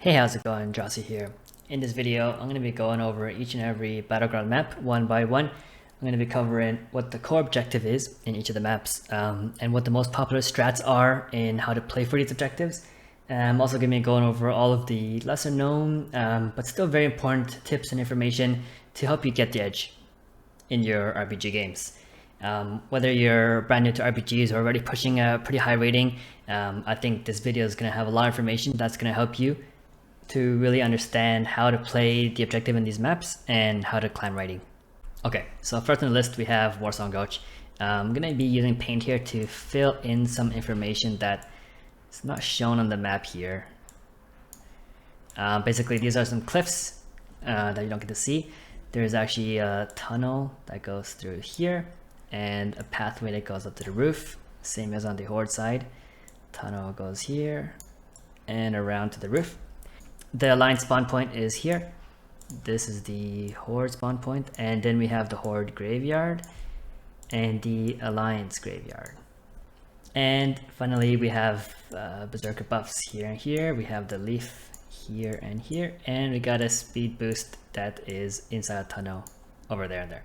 Hey, how's it going? Jossie here. In this video, I'm going to be going over each and every battleground map one by one. I'm going to be covering what the core objective is in each of the maps and what the most popular strats are in how to play for these objectives. I'm also going to be going over all of the lesser known but still very important tips and information to help you get the edge in your RBG games. Whether you're brand new to RBGs or already pushing a pretty high rating, I think this video is going to have a lot of information that's going to help you to really understand how to play the objective in these maps and how to climb rating. Okay, so first on the list we have Warsong Gulch. I'm going to be using paint here to fill in some information that is not shown on the map here. Basically, these are some cliffs that you don't get to see. There's actually a tunnel that goes through here and a pathway that goes up to the roof, same as on the Horde side. Tunnel goes here and around to the roof. The Alliance spawn point is here. This is the Horde spawn point, and then we have the Horde graveyard and the Alliance graveyard. And finally we have Berserker buffs here and here. We have the leaf here, and we got a speed boost that is inside a tunnel over there and there.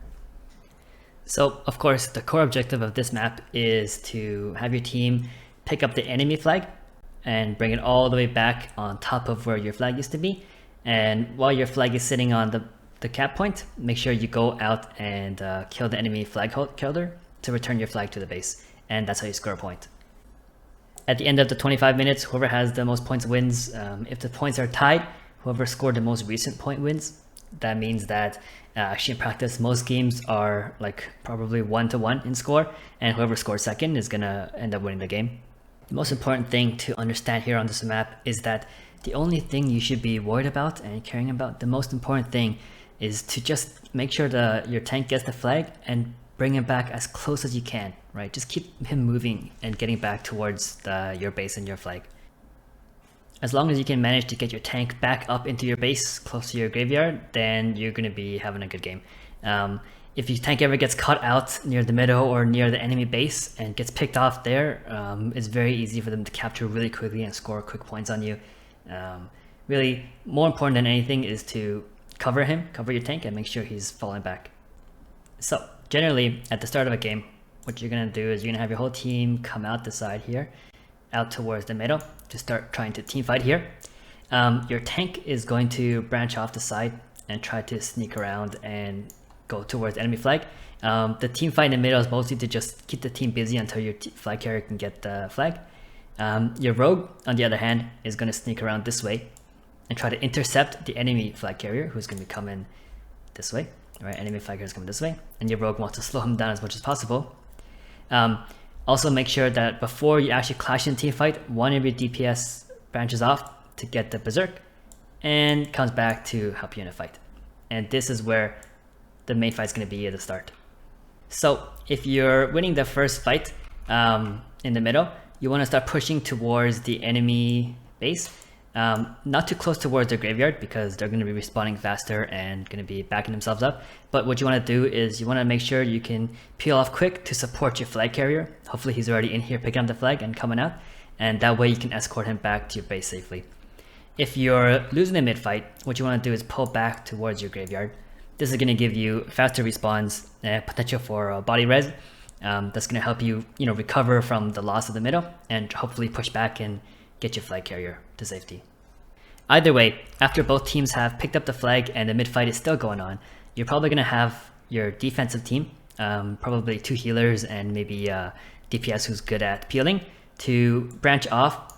So of course the core objective of this map is to have your team pick up the enemy flag and bring it all the way back on top of where your flag used to be. And while your flag is sitting on the cap point, make sure you go out and kill the enemy flag holder to return your flag to the base. And that's how you score a point. At the end of the 25 minutes, whoever has the most points wins. If the points are tied, whoever scored the most recent point wins. That means that actually in practice, most games are like probably 1-1 in score, and whoever scores second is gonna end up winning the game. The most important thing to understand here on this map is that the only thing you should be worried about and caring about, the most important thing is to just make sure that your tank gets the flag and bring him back as close as you can, right? Just keep him moving and getting back towards your base and your flag. As long as you can manage to get your tank back up into your base close to your graveyard, then you're going to be having a good game. If your tank ever gets caught out near the middle or near the enemy base and gets picked off there, it's very easy for them to capture really quickly and score quick points on you. Really, more important than anything is to cover your tank, and make sure he's falling back. So generally, at the start of a game, what you're going to do is you're going to have your whole team come out the side here, out towards the middle to start trying to team fight here. Your tank is going to branch off the side and try to sneak around and go towards enemy flag. The team fight in the middle is mostly to just keep the team busy until your flag carrier can get the flag. Your rogue, on the other hand, is going to sneak around this way and try to intercept the enemy flag carrier, who's going to be coming this way. Right, enemy flag carrier is coming this way, and your rogue wants to slow him down as much as possible. Also make sure that before you actually clash in team fight, one of your DPS branches off to get the berserk and comes back to help you in a fight. And this is where the main fight is going to be at the start. So if you're winning the first fight in the middle, you want to start pushing towards the enemy base, not too close towards their graveyard because they're going to be respawning faster and going to be backing themselves up. But what you want to do is you want to make sure you can peel off quick to support your flag carrier. Hopefully he's already in here picking up the flag and coming out, and that way you can escort him back to your base safely. If you're losing the mid fight, what you want to do is pull back towards your graveyard. This is going to give you faster respawns and potential for body res. That's going to help you, recover from the loss of the middle and hopefully push back and get your flag carrier to safety. Either way, after both teams have picked up the flag and the mid fight is still going on, you're probably going to have your defensive team, probably 2 healers and maybe DPS who's good at peeling, to branch off,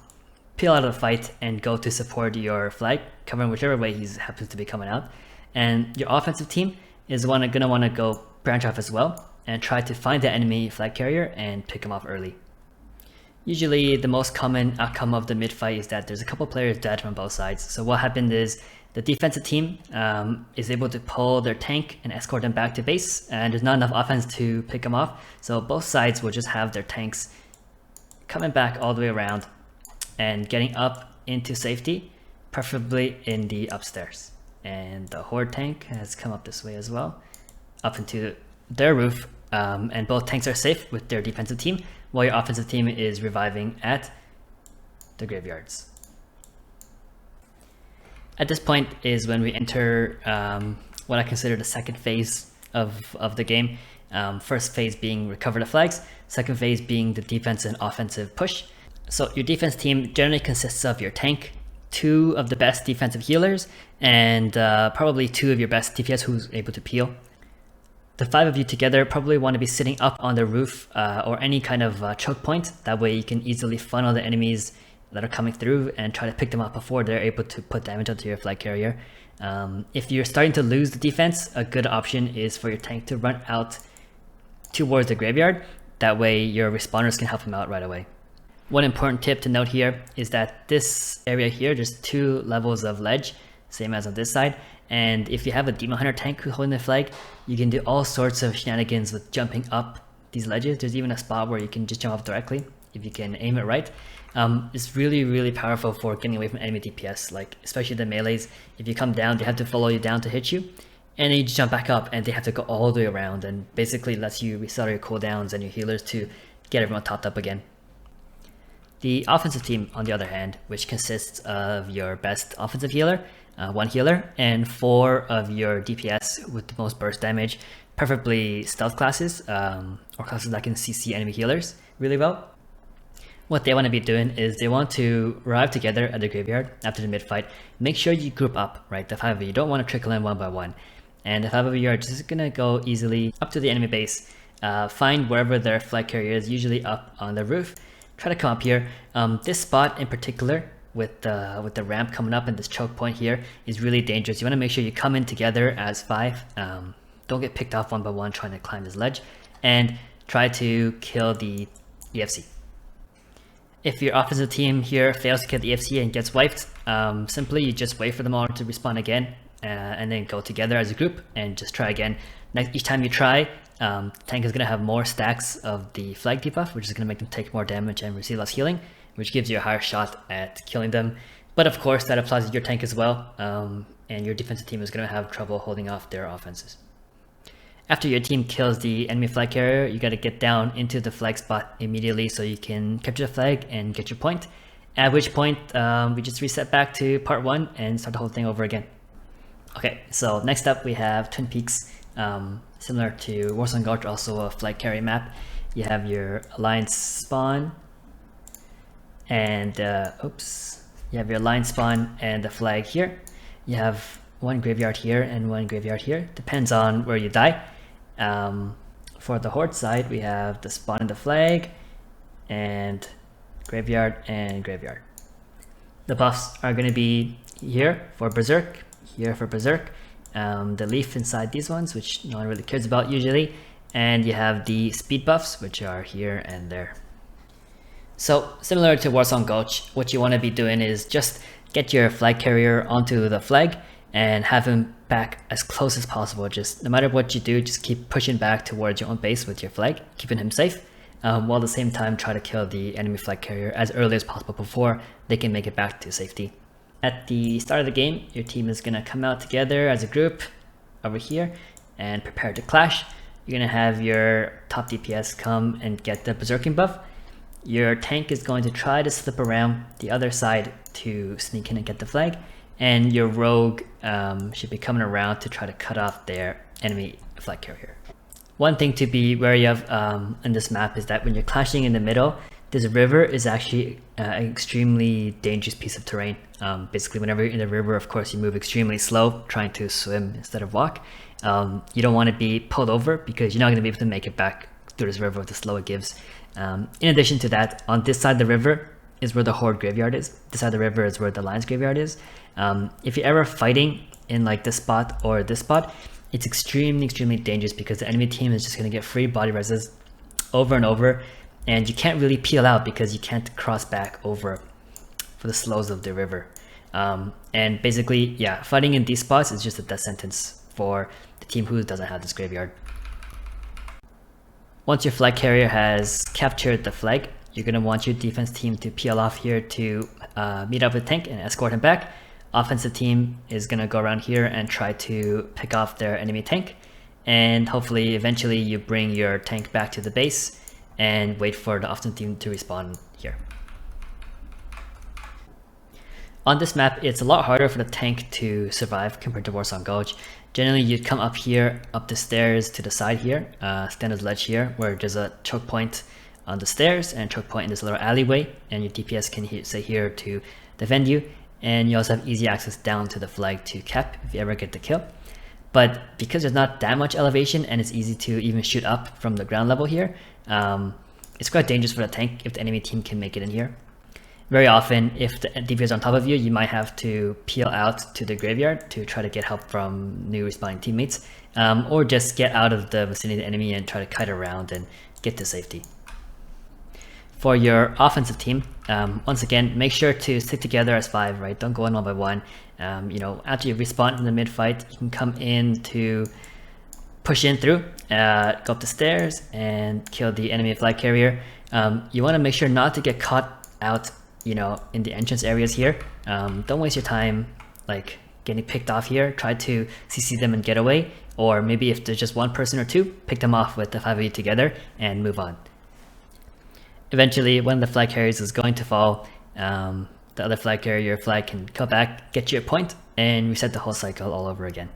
peel out of the fight, and go to support your flag, covering whichever way he happens to be coming out. And your offensive team is going to want to go branch off as well and try to find the enemy flag carrier and pick him off early. Usually the most common outcome of the mid fight is that there's a couple players dead from both sides. So what happened is the defensive team is able to pull their tank and escort them back to base, and there's not enough offense to pick them off. So both sides will just have their tanks coming back all the way around and getting up into safety, preferably in the upstairs. And the Horde tank has come up this way as well, up into their roof, and both tanks are safe with their defensive team, while your offensive team is reviving at the graveyards. At this point is when we enter what I consider the second phase of the game. First phase being recover the flags, second phase being the defensive and offensive push. So your defense team generally consists of your tank, 2 of the best defensive healers, and probably 2 of your best DPS who's able to peel. The 5 of you together probably want to be sitting up on the roof or any kind of choke point. That way you can easily funnel the enemies that are coming through and try to pick them up before they're able to put damage onto your flag carrier. If you're starting to lose the defense, a good option is for your tank to run out towards the graveyard. That way your respawners can help them out right away. One important tip to note here is that this area here, there's 2 levels of ledge, same as on this side. And if you have a Demon Hunter tank who's holding the flag, you can do all sorts of shenanigans with jumping up these ledges. There's even a spot where you can just jump up directly if you can aim it right. It's really powerful for getting away from enemy DPS, like especially the melees. If you come down, they have to follow you down to hit you, and then you jump back up and they have to go all the way around, and basically lets you reset your cooldowns and your healers to get everyone topped up again. The offensive team, on the other hand, which consists of your best offensive healer, 1 healer, and 4 of your DPS with the most burst damage, preferably stealth classes, or classes that can CC enemy healers really well. What they want to be doing is they want to arrive together at the graveyard after the mid-fight. Make sure you group up, right? The 5 of you don't want to trickle in one by one. And the 5 of you are just going to go easily up to the enemy base, find wherever their flag carrier is, usually up on the roof. Try to come up here. This spot in particular, with the ramp coming up and this choke point here, is really dangerous. You want to make sure you come in together as 5. Don't get picked off one by one trying to climb this ledge, and try to kill the EFC. If your offensive team here fails to kill the EFC and gets wiped, simply you just wait for them all to respawn again, and then go together as a group and just try again. Each time you try, tank is going to have more stacks of the flag debuff, which is going to make them take more damage and receive less healing, which gives you a higher shot at killing them. But of course that applies to your tank as well, and your defensive team is going to have trouble holding off their offenses. After your team kills the enemy flag carrier, you got to get down into the flag spot immediately so you can capture the flag and get your point. At which point we just reset back to part 1 and start the whole thing over again. Okay, so next up we have Twin Peaks. Similar to Warsong Gulch, also a flag carry map. You have your alliance spawn, and you have your alliance spawn and the flag here. You have 1 graveyard here and 1 graveyard here. Depends on where you die. For the horde side, we have the spawn and the flag, and graveyard and graveyard. The buffs are going to be here for berserk, here for berserk. The leaf inside these ones, which no one really cares about usually, and you have the speed buffs, which are here and there. So similar to Warsong Gulch, what you want to be doing is just get your flag carrier onto the flag and have him back as close as possible. Just no matter what you do, just keep pushing back towards your own base with your flag, keeping him safe, while at the same time try to kill the enemy flag carrier as early as possible before they can make it back to safety. At the start of the game, your team is going to come out together as a group over here and prepare to clash. You're going to have your top DPS come and get the berserking buff. Your tank is going to try to slip around the other side to sneak in and get the flag, and your rogue should be coming around to try to cut off their enemy flag carrier. One thing to be wary of in this map is that when you're clashing in the middle, this river is actually an extremely dangerous piece of terrain. Basically, whenever you're in the river, of course, you move extremely slow, trying to swim instead of walk. You don't want to be pulled over because you're not going to be able to make it back through this river with the slow it gives. In addition to that, on this side of the river is where the horde graveyard is. This side of the river is where the lion's graveyard is. If you're ever fighting in like this spot or this spot, it's extremely dangerous because the enemy team is just going to get free body reses over and over, and you can't really peel out because you can't cross back over for the slows of the river. And basically, yeah, fighting in these spots is just a death sentence for the team who doesn't have this graveyard. Once your flag carrier has captured the flag, you're going to want your defense team to peel off here to meet up with tank and escort him back. Offensive team is going to go around here and try to pick off their enemy tank, and hopefully eventually you bring your tank back to the base and wait for the offensive team to respawn here. On this map, it's a lot harder for the tank to survive compared to Warsong Gulch. Generally, you'd come up here, up the stairs to the side here, standard ledge here, where there's a choke point on the stairs and a choke point in this little alleyway, and your DPS can stay here to defend you, and you also have easy access down to the flag to cap if you ever get the kill. But because there's not that much elevation and it's easy to even shoot up from the ground level here, it's quite dangerous for the tank if the enemy team can make it in here. Very often, if the DPS is on top of you, you might have to peel out to the graveyard to try to get help from new respawning teammates, or just get out of the vicinity of the enemy and try to kite around and get to safety. For your offensive team, once again, make sure to stick together as 5, right? Don't go in one by one. After you respawn in the mid-fight, you can come in to push in through, go up the stairs and kill the enemy flag carrier. You want to make sure not to get caught out in the entrance areas here. Don't waste your time like getting picked off here. Try to CC them and get away, or maybe if there's just one person or two, pick them off with the 5 of you together and move on. Eventually, one of the flag carriers is going to fall. The other flag carrier flag can come back, get you a point, and reset the whole cycle all over again.